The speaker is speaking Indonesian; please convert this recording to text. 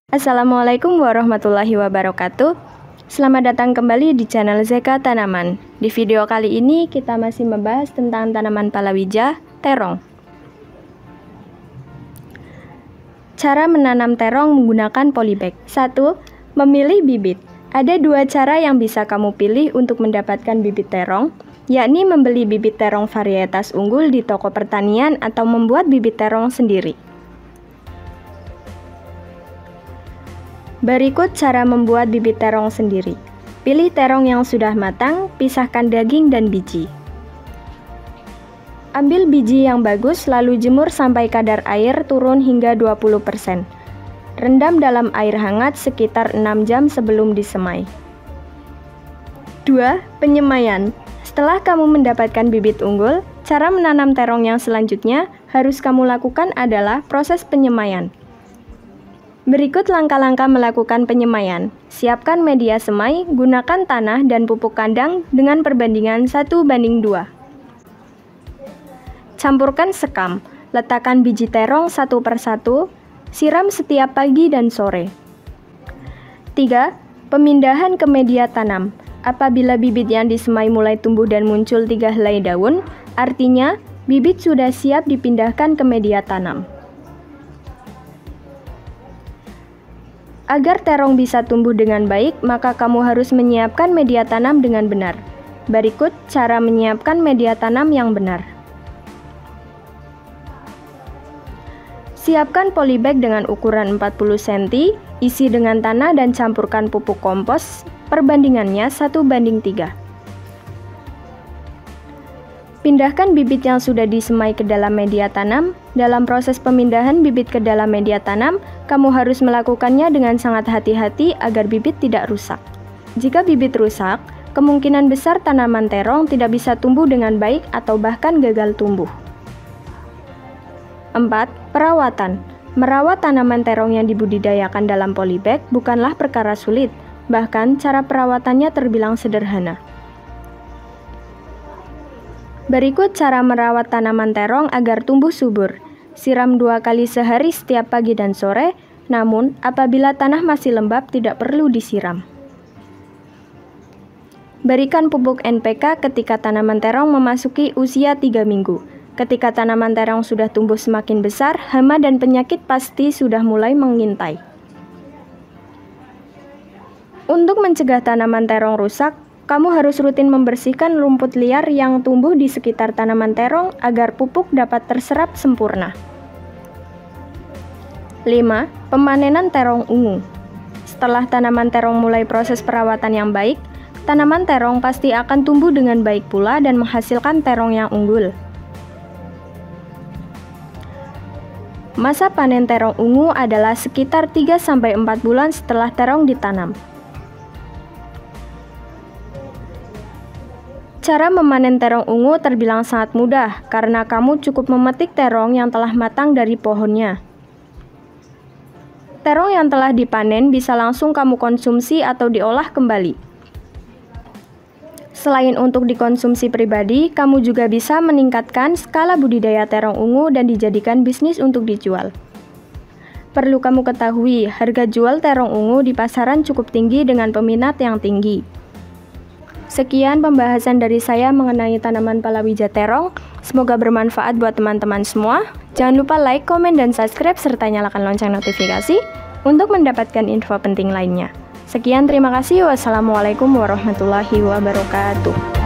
Assalamualaikum warahmatullahi wabarakatuh. Selamat datang kembali di channel Zeka Tanaman. Di video kali ini kita masih membahas tentang tanaman palawija, terong. Cara menanam terong menggunakan polybag. 1. Memilih bibit. Ada dua cara yang bisa kamu pilih untuk mendapatkan bibit terong, yakni membeli bibit terong varietas unggul di toko pertanian atau membuat bibit terong sendiri. Berikut cara membuat bibit terong sendiri. Pilih terong yang sudah matang, pisahkan daging dan biji. Ambil biji yang bagus lalu jemur sampai kadar air turun hingga 20%. Rendam dalam air hangat sekitar 6 jam sebelum disemai. 2. Penyemaian. Setelah kamu mendapatkan bibit unggul, cara menanam terong yang selanjutnya harus kamu lakukan adalah proses penyemaian. Berikut langkah-langkah melakukan penyemaian. Siapkan media semai, gunakan tanah dan pupuk kandang dengan perbandingan 1:2. Campurkan sekam, letakkan biji terong satu persatu, siram setiap pagi dan sore. 3. Pemindahan ke media tanam. Apabila bibit yang disemai mulai tumbuh dan muncul 3 helai daun, artinya bibit sudah siap dipindahkan ke media tanam. Agar terong bisa tumbuh dengan baik, maka kamu harus menyiapkan media tanam dengan benar. Berikut cara menyiapkan media tanam yang benar. Siapkan polybag dengan ukuran 40 cm, isi dengan tanah dan campurkan pupuk kompos, perbandingannya 1:3. Pindahkan bibit yang sudah disemai ke dalam media tanam. Dalam proses pemindahan bibit ke dalam media tanam, kamu harus melakukannya dengan sangat hati-hati agar bibit tidak rusak. Jika bibit rusak, kemungkinan besar tanaman terong tidak bisa tumbuh dengan baik atau bahkan gagal tumbuh. 4. Perawatan. Merawat tanaman terong yang dibudidayakan dalam polybag bukanlah perkara sulit, bahkan cara perawatannya terbilang sederhana. Berikut cara merawat tanaman terong agar tumbuh subur. Siram 2 kali sehari setiap pagi dan sore, namun apabila tanah masih lembab tidak perlu disiram. Berikan pupuk NPK ketika tanaman terong memasuki usia 3 minggu. Ketika tanaman terong sudah tumbuh semakin besar, hama dan penyakit pasti sudah mulai mengintai. Untuk mencegah tanaman terong rusak, kamu harus rutin membersihkan rumput liar yang tumbuh di sekitar tanaman terong agar pupuk dapat terserap sempurna. 5. Pemanenan terong ungu. Setelah tanaman terong mulai proses perawatan yang baik, tanaman terong pasti akan tumbuh dengan baik pula dan menghasilkan terong yang unggul. Masa panen terong ungu adalah sekitar 3-4 bulan setelah terong ditanam. Cara memanen terong ungu terbilang sangat mudah karena kamu cukup memetik terong yang telah matang dari pohonnya. Terong yang telah dipanen bisa langsung kamu konsumsi atau diolah kembali. Selain untuk dikonsumsi pribadi, kamu juga bisa meningkatkan skala budidaya terong ungu dan dijadikan bisnis untuk dijual. Perlu kamu ketahui, harga jual terong ungu di pasaran cukup tinggi dengan peminat yang tinggi. Sekian pembahasan dari saya mengenai tanaman palawija terong. Semoga bermanfaat buat teman-teman semua. Jangan lupa like, komen, dan subscribe serta nyalakan lonceng notifikasi untuk mendapatkan info penting lainnya. Sekian, terima kasih. Wassalamualaikum warahmatullahi wabarakatuh.